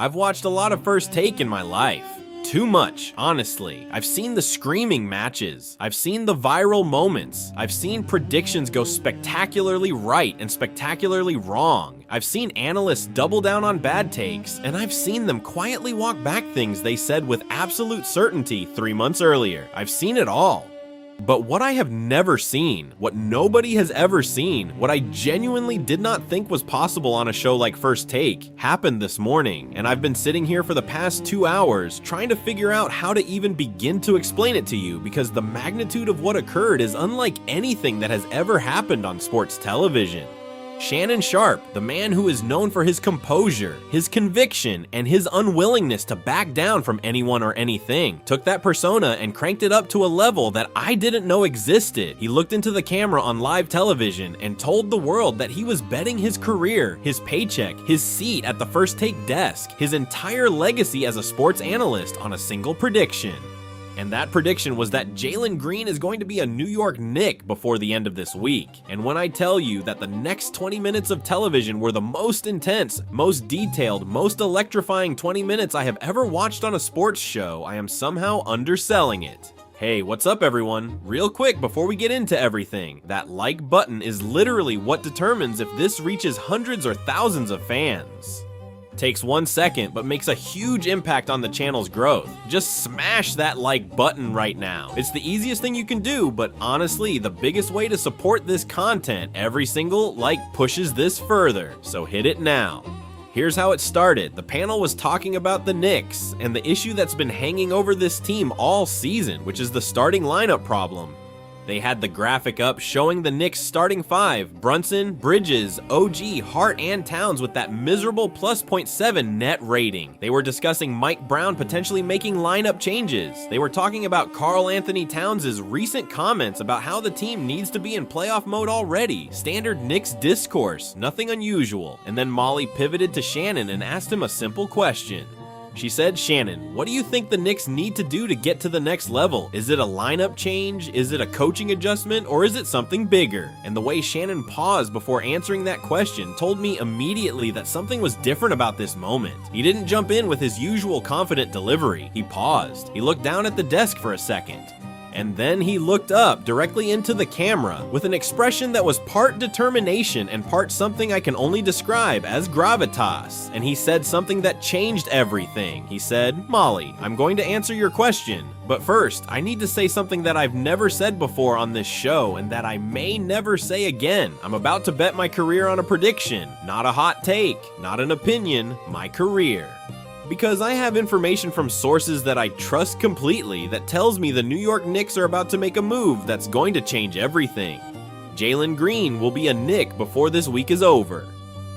I've watched a lot of First Take in my life. Too much, honestly. I've seen the screaming matches. I've seen the viral moments. I've seen predictions go spectacularly right and spectacularly wrong. I've seen analysts double down on bad takes, and I've seen them quietly walk back things they said with absolute certainty 3 months earlier. I've seen it all. But what I have never seen, what nobody has ever seen, what I genuinely did not think was possible on a show like First Take, happened this morning, and I've been sitting here for the past 2 hours trying to figure out how to even begin to explain it to you, because the magnitude of what occurred is unlike anything that has ever happened on sports television. Shannon Sharpe, the man who is known for his composure, his conviction, and his unwillingness to back down from anyone or anything, took that persona and cranked it up to a level that I didn't know existed. He looked into the camera on live television and told the world that he was betting his career, his paycheck, his seat at the First Take desk, his entire legacy as a sports analyst on a single prediction. And that prediction was that Jalen Green is going to be a New York Knick before the end of this week. And when I tell you that the next 20 minutes of television were the most intense, most detailed, most electrifying 20 minutes I have ever watched on a sports show, I am somehow underselling it. Hey, what's up everyone? Real quick before we get into everything, that like button is literally what determines if this reaches hundreds or thousands of fans. Takes 1 second, but makes a huge impact on the channel's growth. Just smash that like button right now. It's the easiest thing you can do, but honestly, the biggest way to support this content. Every single like pushes this further, so hit it now. Here's how it started. The panel was talking about the Knicks and the issue that's been hanging over this team all season, which is the starting lineup problem. They had the graphic up showing the Knicks starting five: Brunson, Bridges, OG, Hart, and Towns with that miserable plus .7 net rating. They were discussing Mike Brown potentially making lineup changes. They were talking about Karl Anthony Towns' recent comments about how the team needs to be in playoff mode already. Standard Knicks discourse, nothing unusual. And then Molly pivoted to Shannon and asked him a simple question. She said, "Shannon, what do you think the Knicks need to do to get to the next level? Is it a lineup change? Is it a coaching adjustment? Or is it something bigger?" And the way Shannon paused before answering that question told me immediately that something was different about this moment. He didn't jump in with his usual confident delivery. He paused. He looked down at the desk for a second. And then he looked up directly into the camera with an expression that was part determination and part something I can only describe as gravitas. And he said something that changed everything. He said, "Molly, I'm going to answer your question. But first, I need to say something that I've never said before on this show and that I may never say again. I'm about to bet my career on a prediction. Not a hot take, not an opinion, my career. Because I have information from sources that I trust completely that tells me the New York Knicks are about to make a move that's going to change everything. Jalen Green will be a Knick before this week is over.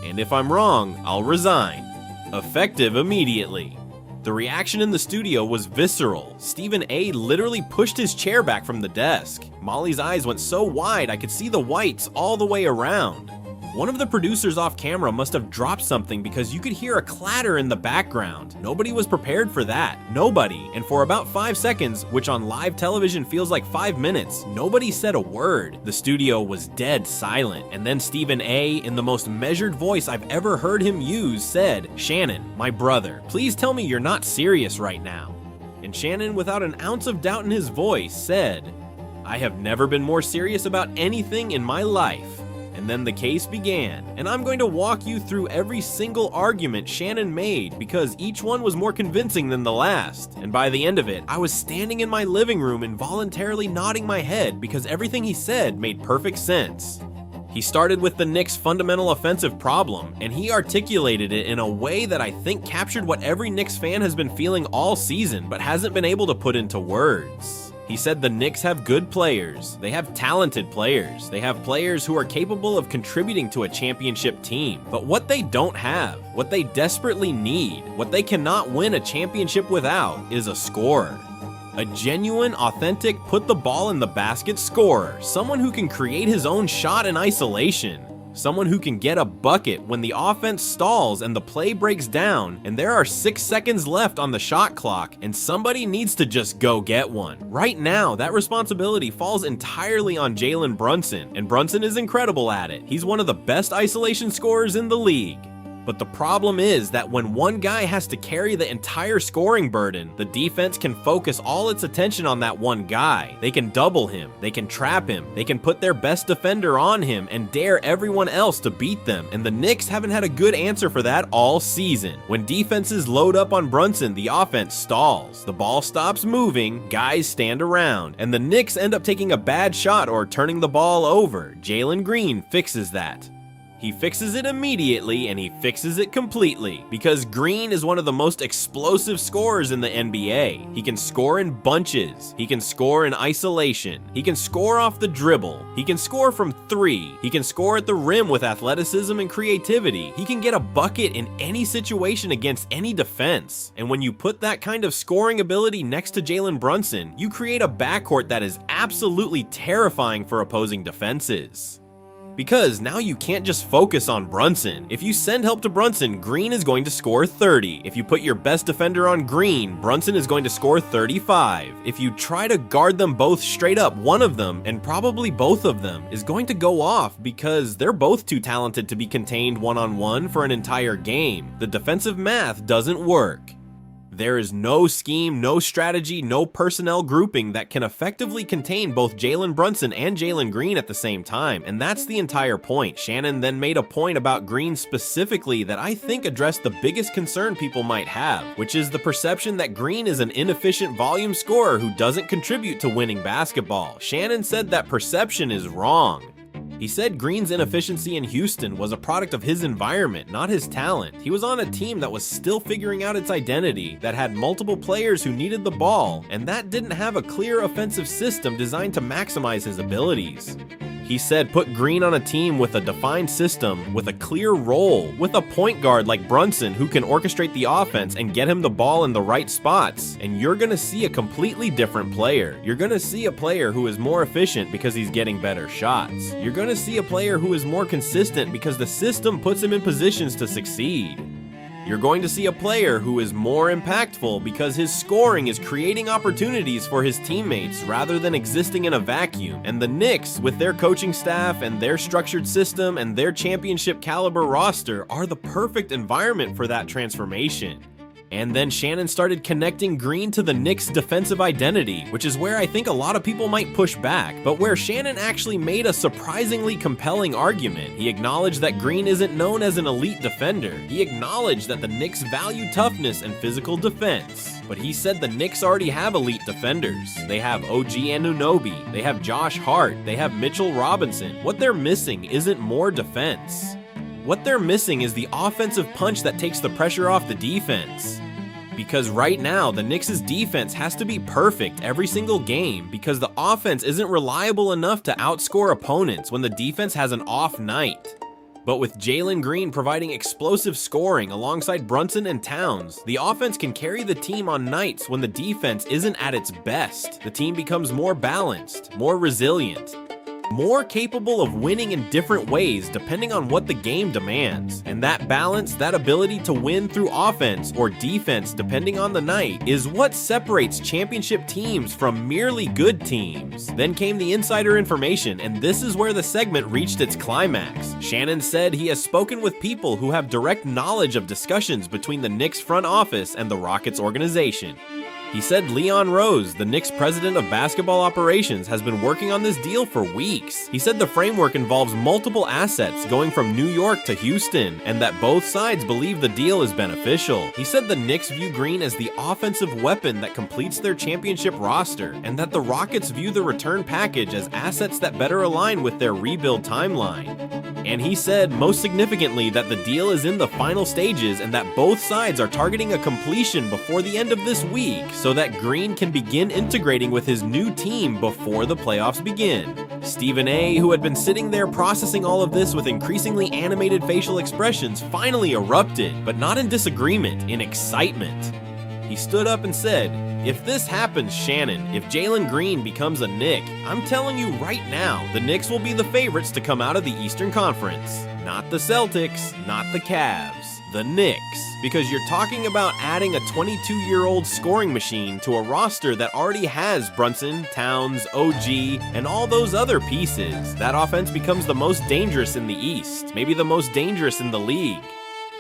And if I'm wrong, I'll resign. Effective immediately." The reaction in the studio was visceral. Stephen A. literally pushed his chair back from the desk. Molly's eyes went so wide I could see the whites all the way around. One of the producers off camera must have dropped something because you could hear a clatter in the background. Nobody was prepared for that. Nobody. And for about 5 seconds, which on live television feels like 5 minutes, nobody said a word. The studio was dead silent. And then Stephen A., in the most measured voice I've ever heard him use, said, "Shannon, my brother, please tell me you're not serious right now." And Shannon, without an ounce of doubt in his voice, said, "I have never been more serious about anything in my life." And then the case began, and I'm going to walk you through every single argument Shannon made because each one was more convincing than the last. And by the end of it, I was standing in my living room involuntarily nodding my head because everything he said made perfect sense. He started with the Knicks' fundamental offensive problem, and he articulated it in a way that I think captured what every Knicks fan has been feeling all season but hasn't been able to put into words. He said the Knicks have good players, they have talented players, they have players who are capable of contributing to a championship team. But what they don't have, what they desperately need, what they cannot win a championship without is a scorer. A genuine, authentic, put the ball in the basket scorer. Someone who can create his own shot in isolation. Someone who can get a bucket when the offense stalls and the play breaks down and there are 6 seconds left on the shot clock and somebody needs to just go get one. Right now, that responsibility falls entirely on Jalen Brunson, and Brunson is incredible at it. He's one of the best isolation scorers in the league. But the problem is that when one guy has to carry the entire scoring burden, the defense can focus all its attention on that one guy. They can double him, they can trap him, they can put their best defender on him and dare everyone else to beat them, and the Knicks haven't had a good answer for that all season. When defenses load up on Brunson, the offense stalls. The ball stops moving, guys stand around, and the Knicks end up taking a bad shot or turning the ball over. Jalen Green fixes that. He fixes it immediately, and he fixes it completely, because Green is one of the most explosive scorers in the NBA. He can score in bunches, he can score in isolation, he can score off the dribble, he can score from three, he can score at the rim with athleticism and creativity, he can get a bucket in any situation against any defense. And when you put that kind of scoring ability next to Jalen Brunson, you create a backcourt that is absolutely terrifying for opposing defenses. Because now you can't just focus on Brunson. If you send help to Brunson, Green is going to score 30. If you put your best defender on Green, Brunson is going to score 35. If you try to guard them both straight up, one of them, and probably both of them, is going to go off because they're both too talented to be contained one-on-one for an entire game. The defensive math doesn't work. There is no scheme, no strategy, no personnel grouping that can effectively contain both Jalen Brunson and Jalen Green at the same time, and that's the entire point. Shannon then made a point about Green specifically that I think addressed the biggest concern people might have, which is the perception that Green is an inefficient volume scorer who doesn't contribute to winning basketball. Shannon said that perception is wrong. He said Green's inefficiency in Houston was a product of his environment, not his talent. He was on a team that was still figuring out its identity, that had multiple players who needed the ball, and that didn't have a clear offensive system designed to maximize his abilities. He said put Green on a team with a defined system, with a clear role, with a point guard like Brunson who can orchestrate the offense and get him the ball in the right spots, and you're gonna see a completely different player. You're gonna see a player who is more efficient because he's getting better shots. You're gonna see a player who is more consistent because the system puts him in positions to succeed. You're going to see a player who is more impactful because his scoring is creating opportunities for his teammates rather than existing in a vacuum. And the Knicks, with their coaching staff and their structured system and their championship caliber roster, are the perfect environment for that transformation. And then Shannon started connecting Green to the Knicks' defensive identity, which is where I think a lot of people might push back, but where Shannon actually made a surprisingly compelling argument. He acknowledged that Green isn't known as an elite defender. He acknowledged that the Knicks value toughness and physical defense. But he said the Knicks already have elite defenders. They have OG Anunoby, they have Josh Hart, they have Mitchell Robinson. What they're missing isn't more defense. What they're missing is the offensive punch that takes the pressure off the defense. Because right now, the Knicks' defense has to be perfect every single game because the offense isn't reliable enough to outscore opponents when the defense has an off night. But with Jalen Green providing explosive scoring alongside Brunson and Towns, the offense can carry the team on nights when the defense isn't at its best. The team becomes more balanced, more resilient, more capable of winning in different ways depending on what the game demands. And that balance, that ability to win through offense or defense depending on the night, is what separates championship teams from merely good teams. Then came the insider information, and this is where the segment reached its climax. Shannon said he has spoken with people who have direct knowledge of discussions between the Knicks front office and the Rockets organization. He said Leon Rose, the Knicks president of basketball operations, has been working on this deal for weeks. He said the framework involves multiple assets going from New York to Houston, and that both sides believe the deal is beneficial. He said the Knicks view Green as the offensive weapon that completes their championship roster, and that the Rockets view the return package as assets that better align with their rebuild timeline. And he said, most significantly, that the deal is in the final stages and that both sides are targeting a completion before the end of this week, so that Green can begin integrating with his new team before the playoffs begin. Stephen A., who had been sitting there processing all of this with increasingly animated facial expressions, finally erupted, but not in disagreement, in excitement. He stood up and said, "If this happens, Shannon, if Jalen Green becomes a Knick, I'm telling you right now, the Knicks will be the favorites to come out of the Eastern Conference. Not the Celtics, not the Cavs, the Knicks. Because you're talking about adding a 22-year-old scoring machine to a roster that already has Brunson, Towns, OG, and all those other pieces. That offense becomes the most dangerous in the East, maybe the most dangerous in the league.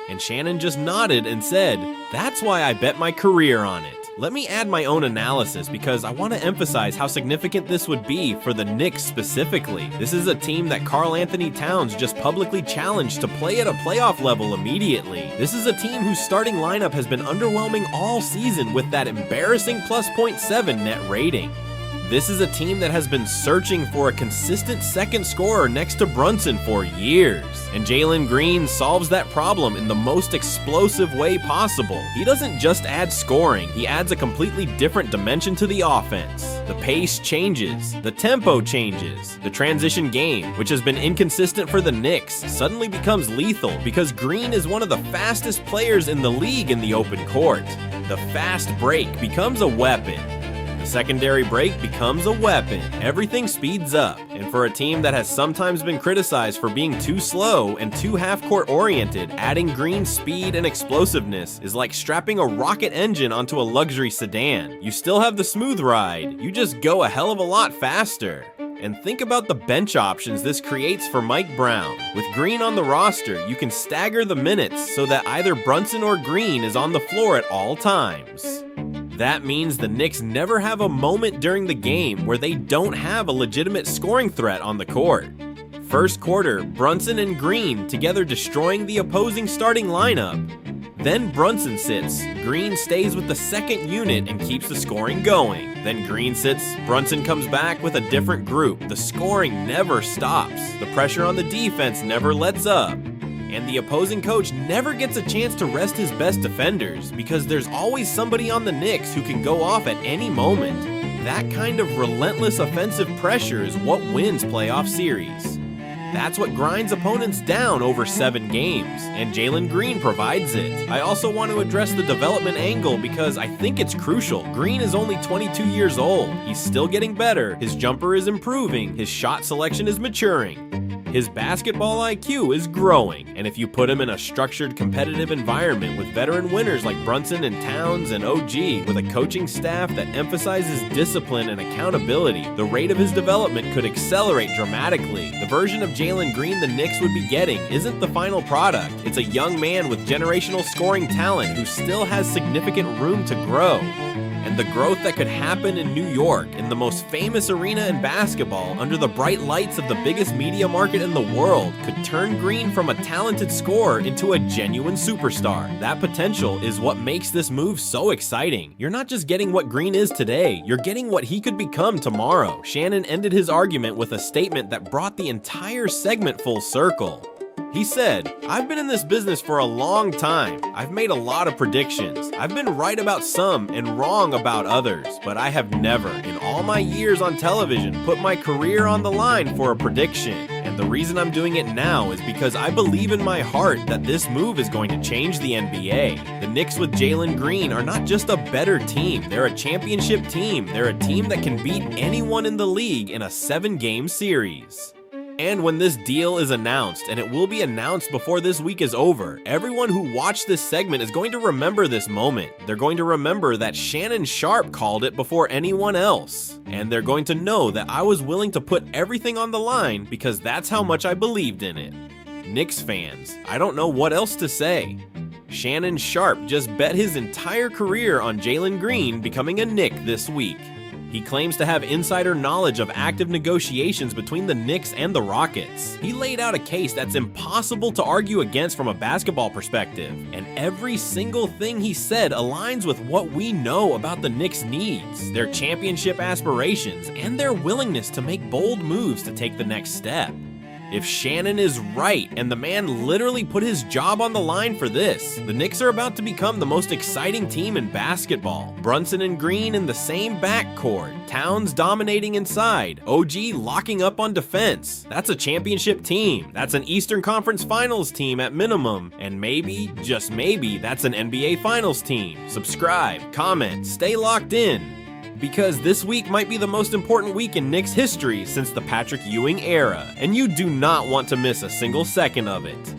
And Shannon just nodded and said, "That's why I bet my career on it." Let me add my own analysis because I want to emphasize how significant this would be for the Knicks specifically. This is a team that Karl Anthony Towns just publicly challenged to play at a playoff level immediately. This is a team whose starting lineup has been underwhelming all season with that embarrassing plus .7 net rating. This is a team that has been searching for a consistent second scorer next to Brunson for years. And Jalen Green solves that problem in the most explosive way possible. He doesn't just add scoring, he adds a completely different dimension to the offense. The pace changes, the tempo changes, the transition game, which has been inconsistent for the Knicks, suddenly becomes lethal because Green is one of the fastest players in the league in the open court. The fast break becomes a weapon. The secondary break becomes a weapon. Everything speeds up, and for a team that has sometimes been criticized for being too slow and too half-court oriented, adding Green's speed and explosiveness is like strapping a rocket engine onto a luxury sedan. You still have the smooth ride, you just go a hell of a lot faster. And think about the bench options this creates for Mike Brown. With Green on the roster, you can stagger the minutes so that either Brunson or Green is on the floor at all times. That means the Knicks never have a moment during the game where they don't have a legitimate scoring threat on the court. First quarter, Brunson and Green together destroying the opposing starting lineup. Then Brunson sits, Green stays with the second unit and keeps the scoring going. Then Green sits, Brunson comes back with a different group. The scoring never stops. The pressure on the defense never lets up. And the opposing coach never gets a chance to rest his best defenders because there's always somebody on the Knicks who can go off at any moment. That kind of relentless offensive pressure is what wins playoff series. That's what grinds opponents down over 7 games, and Jalen Green provides it. I also want to address the development angle because I think it's crucial. Green is only 22 years old. He's still getting better, his jumper is improving, his shot selection is maturing. His basketball IQ is growing, and if you put him in a structured competitive environment with veteran winners like Brunson and Towns and OG, with a coaching staff that emphasizes discipline and accountability, the rate of his development could accelerate dramatically. The version of Jalen Green the Knicks would be getting isn't the final product. It's a young man with generational scoring talent who still has significant room to grow. And the growth that could happen in New York, in the most famous arena in basketball, under the bright lights of the biggest media market in the world, could turn Green from a talented scorer into a genuine superstar. That potential is what makes this move so exciting. You're not just getting what Green is today, you're getting what he could become tomorrow. Shannon ended his argument with a statement that brought the entire segment full circle. He said, "I've been in this business for a long time. I've made a lot of predictions. I've been right about some and wrong about others, but I have never, in all my years on television, put my career on the line for a prediction. And the reason I'm doing it now is because I believe in my heart that this move is going to change the NBA. The Knicks with Jalen Green are not just a better team, they're a championship team. They're a team that can beat anyone in the league in a 7-game series." And when this deal is announced, and it will be announced before this week is over, everyone who watched this segment is going to remember this moment. They're going to remember that Shannon Sharpe called it before anyone else. And they're going to know that I was willing to put everything on the line because that's how much I believed in it. Knicks fans, I don't know what else to say. Shannon Sharpe just bet his entire career on Jalen Green becoming a Knick this week. He claims to have insider knowledge of active negotiations between the Knicks and the Rockets. He laid out a case that's impossible to argue against from a basketball perspective, and every single thing he said aligns with what we know about the Knicks' needs, their championship aspirations, and their willingness to make bold moves to take the next step. If Shannon is right, and the man literally put his job on the line for this, the Knicks are about to become the most exciting team in basketball. Brunson and Green in the same backcourt, Towns dominating inside, OG locking up on defense. That's a championship team. That's an Eastern Conference Finals team at minimum. And maybe, just maybe, that's an NBA Finals team. Subscribe, comment, stay locked in. Because this week might be the most important week in Knicks history since the Patrick Ewing era, and you do not want to miss a single second of it.